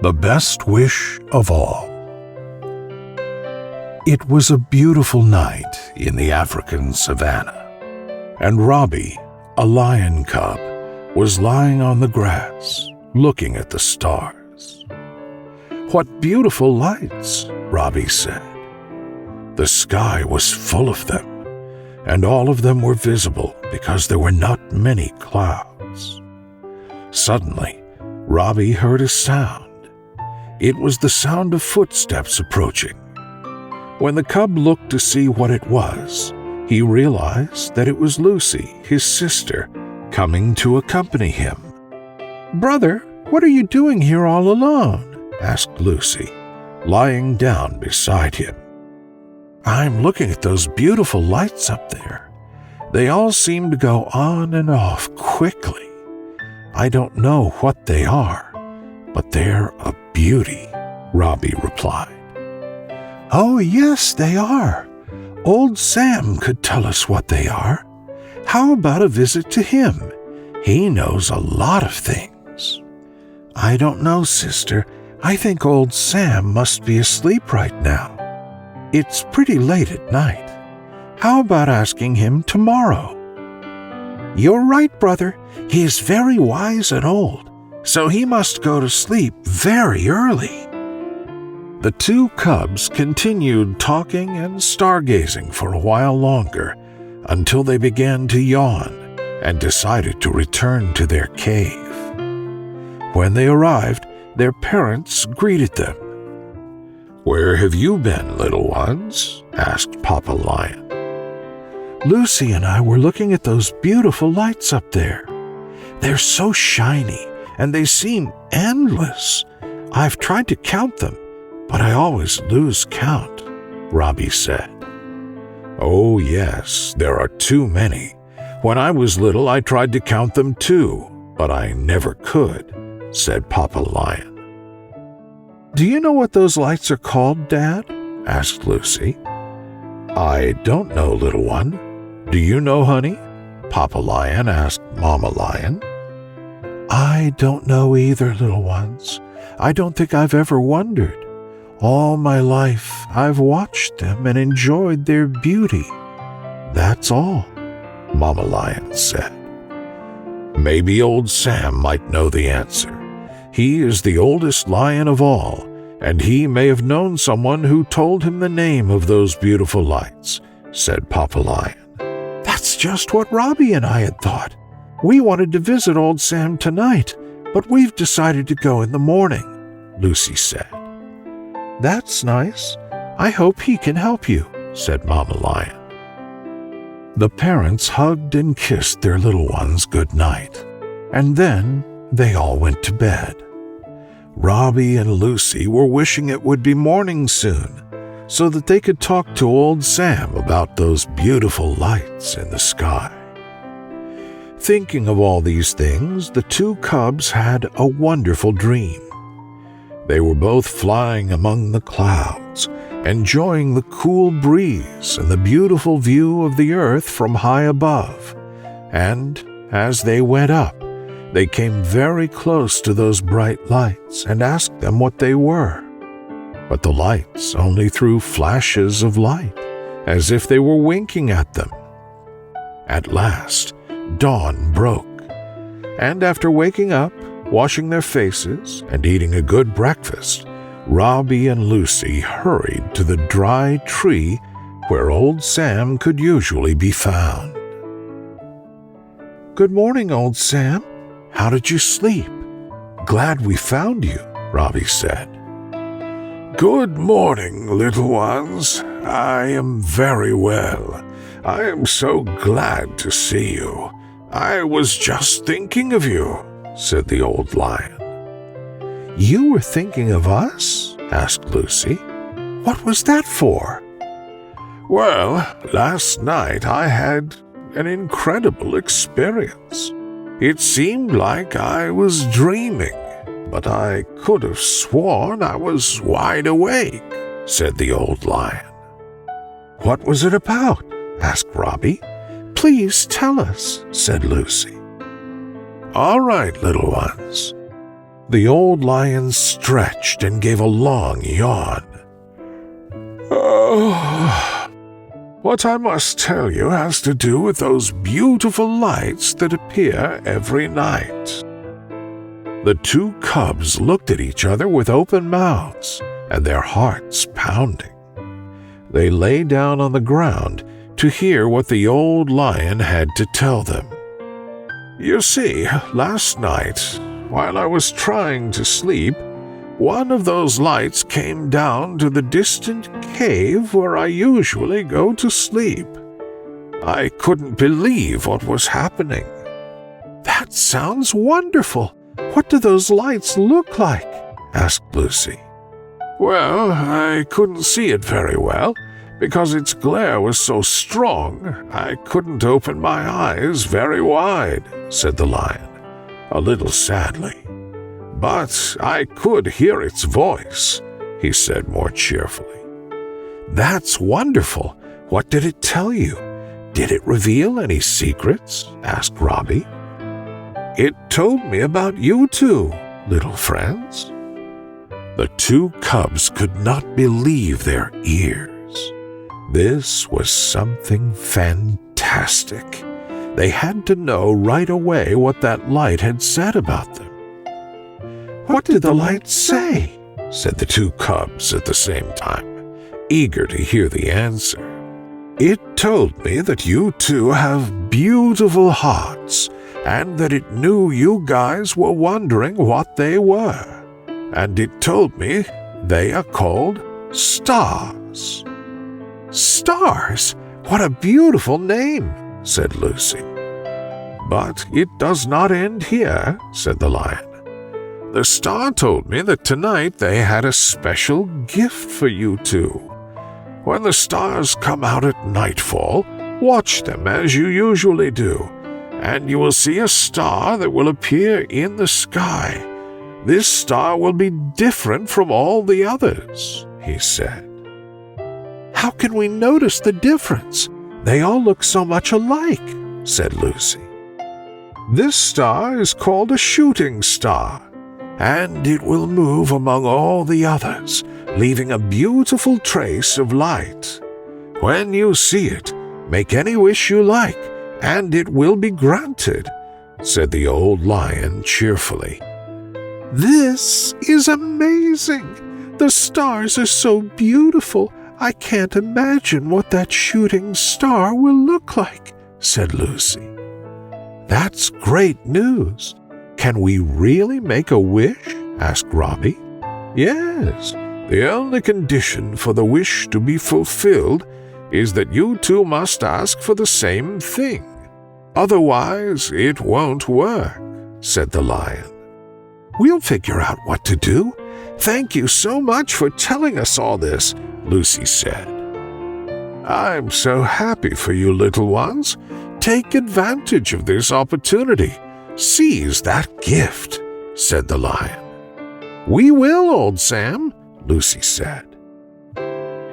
The Best Wish of All. It was a beautiful night in the African savannah, and Robbie, a lion cub, was lying on the grass, looking at the stars. "What beautiful lights," Robbie said. The sky was full of them, and all of them were visible because there were not many clouds. Suddenly, Robbie heard a sound. It was the sound of footsteps approaching. When the cub looked to see what it was, he realized that it was Lucy, his sister, coming to accompany him. "Brother, what are you doing here all alone?" asked Lucy, lying down beside him. "I'm looking at those beautiful lights up there. They all seem to go on and off quickly. I don't know what they are, but they're a beauty," Robbie replied. "Oh, yes, they are. Old Sam could tell us what they are. How about a visit to him? He knows a lot of things." "I don't know, sister. I think old Sam must be asleep right now. It's pretty late at night. How about asking him tomorrow?" "You're right, brother. He is very wise and old, so he must go to sleep very early." The two cubs continued talking and stargazing for a while longer until they began to yawn and decided to return to their cave. When they arrived, their parents greeted them. "Where have you been, little ones?" asked Papa Lion. "Lucy and I were looking at those beautiful lights up there. They're so shiny and they seem endless. I've tried to count them, but I always lose count," Robbie said. "Oh, yes, there are too many. When I was little, I tried to count them too, but I never could," said Papa Lion. "Do you know what those lights are called, Dad?" asked Lucy. "I don't know, little one. Do you know, honey?" Papa Lion asked Mama Lion. "I don't know either, little ones. I don't think I've ever wondered. All my life, I've watched them and enjoyed their beauty. That's all," Mama Lion said. "Maybe old Sam might know the answer. He is the oldest lion of all, and he may have known someone who told him the name of those beautiful lights," said Papa Lion. "That's just what Robbie and I had thought. We wanted to visit old Sam tonight, but we've decided to go in the morning," Lucy said. "That's nice. I hope he can help you," said Mama Lion. The parents hugged and kissed their little ones good night, and then they all went to bed. Robbie and Lucy were wishing it would be morning soon, so that they could talk to old Sam about those beautiful lights in the sky. Thinking of all these things, the two cubs had a wonderful dream. They were both flying among the clouds, enjoying the cool breeze and the beautiful view of the earth from high above, and as they went up, they came very close to those bright lights and asked them what they were. But the lights only threw flashes of light, as if they were winking at them. At last, dawn broke, and after waking up, washing their faces, and eating a good breakfast, Robbie and Lucy hurried to the dry tree where old Sam could usually be found. "Good morning, old Sam. How did you sleep? Glad we found you," Robbie said. "Good morning, little ones. I am very well. I am so glad to see you. I was just thinking of you," said the old lion. "You were thinking of us?" asked Lucy. "What was that for?" "Well, last night I had an incredible experience. It seemed like I was dreaming, but I could have sworn I was wide awake," said the old lion. "What was it about?" asked Robbie. "Please tell us," said Lucy. "All right, little ones. The old lion stretched and gave a long yawn. "Oh, what I must tell you has to do with those beautiful lights that appear every night." The two cubs looked at each other with open mouths and their hearts pounding. They lay down on the ground to hear what the old lion had to tell them. "You see, last night, while I was trying to sleep, one of those lights came down to the distant cave where I usually go to sleep. I couldn't believe what was happening." "That sounds wonderful. What do those lights look like?" asked Lucy. "Well, I couldn't see it very well, because its glare was so strong I couldn't open my eyes very wide," said the lion, a little sadly. "But I could hear its voice," he said more cheerfully. "That's wonderful. What did it tell you? Did it reveal any secrets?" asked Robbie. "It told me about you two, little friends." The two cubs could not believe their ears. This was something fantastic. They had to know right away what that light had said about them. "What did the light say?" said the two cubs at the same time, eager to hear the answer. "It told me that you two have beautiful hearts, and that it knew you guys were wondering what they were. And it told me they are called stars." "Stars? What a beautiful name," said Lucy. "But it does not end here," said the lion. "The star told me that tonight they had a special gift for you two. When the stars come out at nightfall, watch them as you usually do, and you will see a star that will appear in the sky. This star will be different from all the others," he said. "How can we notice the difference? They all look so much alike," said Lucy. "This star is called a shooting star, and it will move among all the others, leaving a beautiful trace of light. When you see it, make any wish you like, and it will be granted," said the old lion cheerfully. "This is amazing! The stars are so beautiful. I can't imagine what that shooting star will look like," said Lucy. "That's great news. Can we really make a wish?" asked Robbie. "Yes. The only condition for the wish to be fulfilled is that you two must ask for the same thing. Otherwise, it won't work," said the lion. "We'll figure out what to do. Thank you so much for telling us all this," Lucy said. "I'm so happy for you, little ones. Take advantage of this opportunity. Seize that gift," said the lion. "We will, old Sam," Lucy said.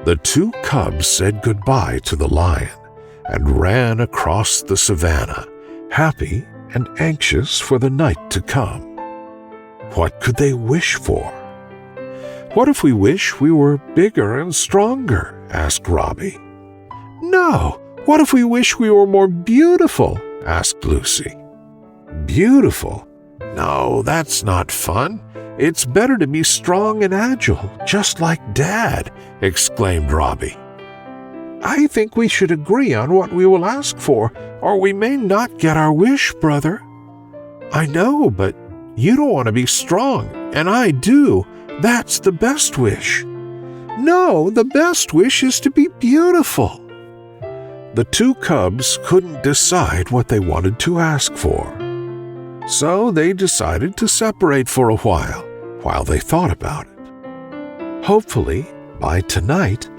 The two cubs said goodbye to the lion and ran across the savannah, happy and anxious for the night to come. What could they wish for? "What if we wish we were bigger and stronger?" asked Robbie. "No, what if we wish we were more beautiful?" asked Lucy. "Beautiful? No, that's not fun. It's better to be strong and agile, just like Dad," exclaimed Robbie. "I think we should agree on what we will ask for, or we may not get our wish, brother." "I know, but you don't want to be strong, and I do. That's the best wish." "No, the best wish is to be beautiful." The two cubs couldn't decide what they wanted to ask for. So they decided to separate for a while they thought about it. "Hopefully, by tonight,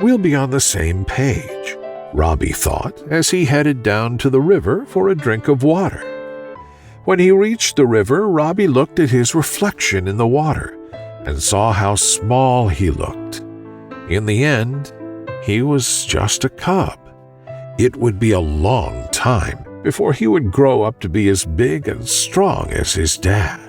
we'll be on the same page," Robbie thought as he headed down to the river for a drink of water. When he reached the river, Robbie looked at his reflection in the water and saw how small he looked. In the end, he was just a cub. It would be a long time before he would grow up to be as big and strong as his dad.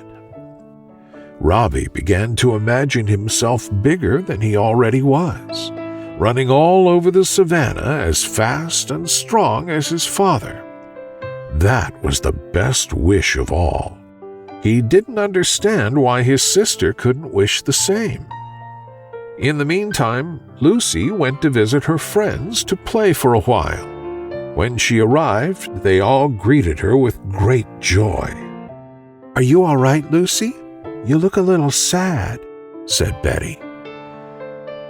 Robbie began to imagine himself bigger than he already was, running all over the savannah as fast and strong as his father. That was the best wish of all. He didn't understand why his sister couldn't wish the same. In the meantime, Lucy went to visit her friends to play for a while. When she arrived, they all greeted her with great joy. "Are you all right, Lucy? You look a little sad," said Betty.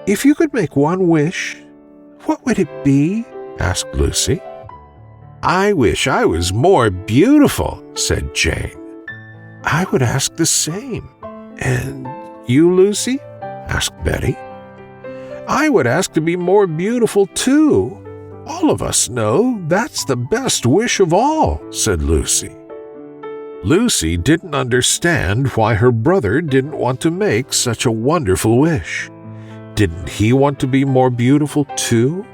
"If you could make one wish, what would it be?" asked Lucy. "I wish I was more beautiful," said Jane. "I would ask the same. And you, Lucy?" asked Betty. "I would ask to be more beautiful, too. All of us know that's the best wish of all," said Lucy. Lucy didn't understand why her brother didn't want to make such a wonderful wish. Didn't he want to be more beautiful, too?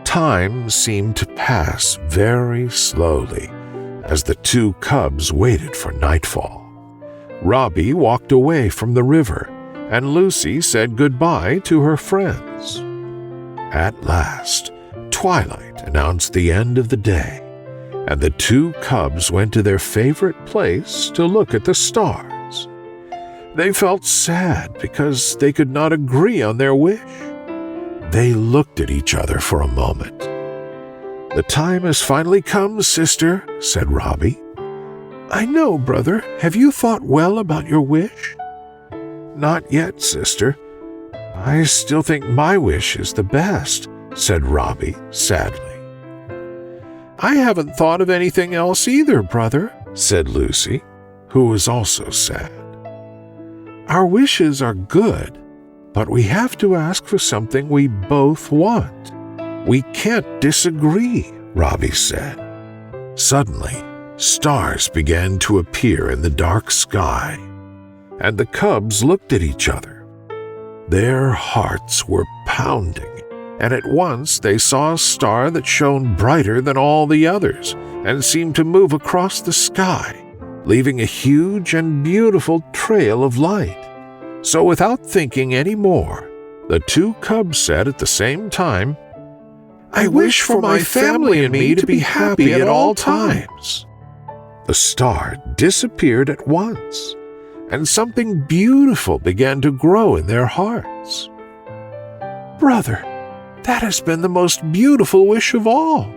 Time seemed to pass very slowly as the two cubs waited for nightfall. Robbie walked away from the river, and Lucy said goodbye to her friends. At last, twilight announced the end of the day, and the two cubs went to their favorite place to look at the stars. They felt sad because they could not agree on their wish. They looked at each other for a moment. "The time has finally come, sister," said Robbie. "I know, brother. Have you thought well about your wish?" "Not yet, sister. I still think my wish is the best," said Robbie sadly. "I haven't thought of anything else either, brother," said Lucy, who was also sad. "Our wishes are good, but we have to ask for something we both want. We can't disagree," Robbie said. Suddenly, stars began to appear in the dark sky, and the cubs looked at each other. Their hearts were pounding, and at once they saw a star that shone brighter than all the others and seemed to move across the sky, leaving a huge and beautiful trail of light. So without thinking any more, the two cubs said at the same time, "I wish for my family and me to be happy at all times." The star disappeared at once, and something beautiful began to grow in their hearts. "Brother, that has been the most beautiful wish of all.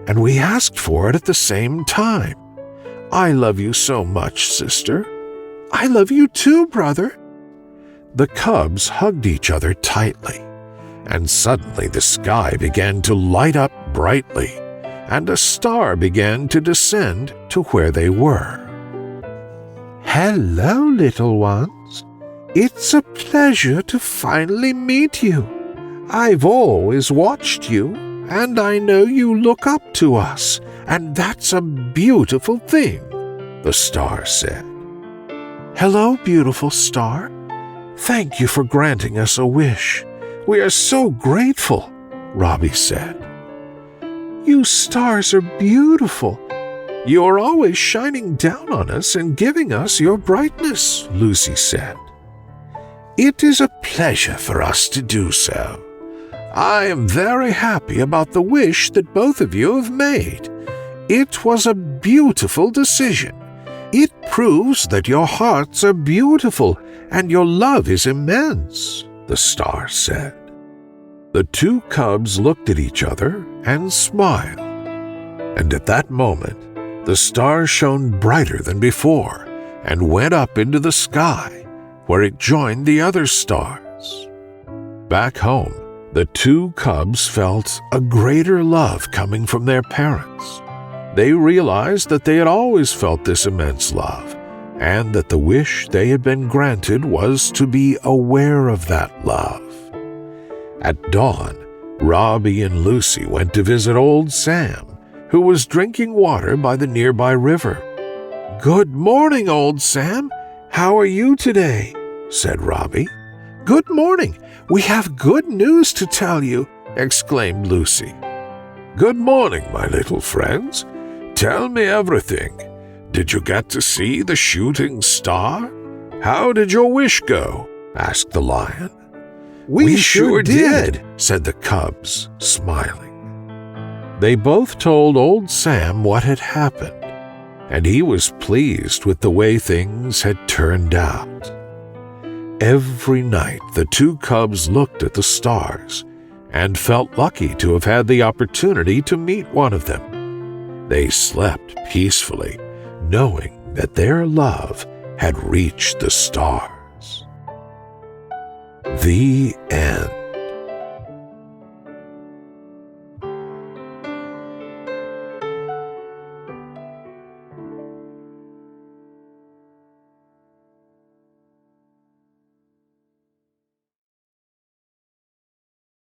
And we asked for it at the same time. I love you so much, sister." "I love you too, brother." The cubs hugged each other tightly, and suddenly the sky began to light up brightly, and a star began to descend to where they were. "Hello, little ones. It's a pleasure to finally meet you. I've always watched you, and I know you look up to us, and that's a beautiful thing," the star said. "Hello, beautiful star. Thank you for granting us a wish. We are so grateful," Robbie said. "You stars are beautiful. You are always shining down on us and giving us your brightness," Lucy said. "It is a pleasure for us to do so. I am very happy about the wish that both of you have made. It was a beautiful decision. It proves that your hearts are beautiful and your love is immense," the star said. The two cubs looked at each other and smiled, and at that moment, the star shone brighter than before and went up into the sky, where it joined the other stars. Back home, the two cubs felt a greater love coming from their parents. They realized that they had always felt this immense love, and that the wish they had been granted was to be aware of that love. At dawn, Robbie and Lucy went to visit old Sam, who was drinking water by the nearby river. "Good morning, old Sam. How are you today?" said Robbie. "Good morning. We have good news to tell you," exclaimed Lucy. "Good morning, my little friends. Tell me everything. Did you get to see the shooting star? how did your wish go?" asked the lion. We sure did," said the cubs, smiling. They both told old Sam what had happened, and he was pleased with the way things had turned out. Every night the two cubs looked at the stars and felt lucky to have had the opportunity to meet one of them. They slept peacefully, knowing that their love had reached the stars. The end.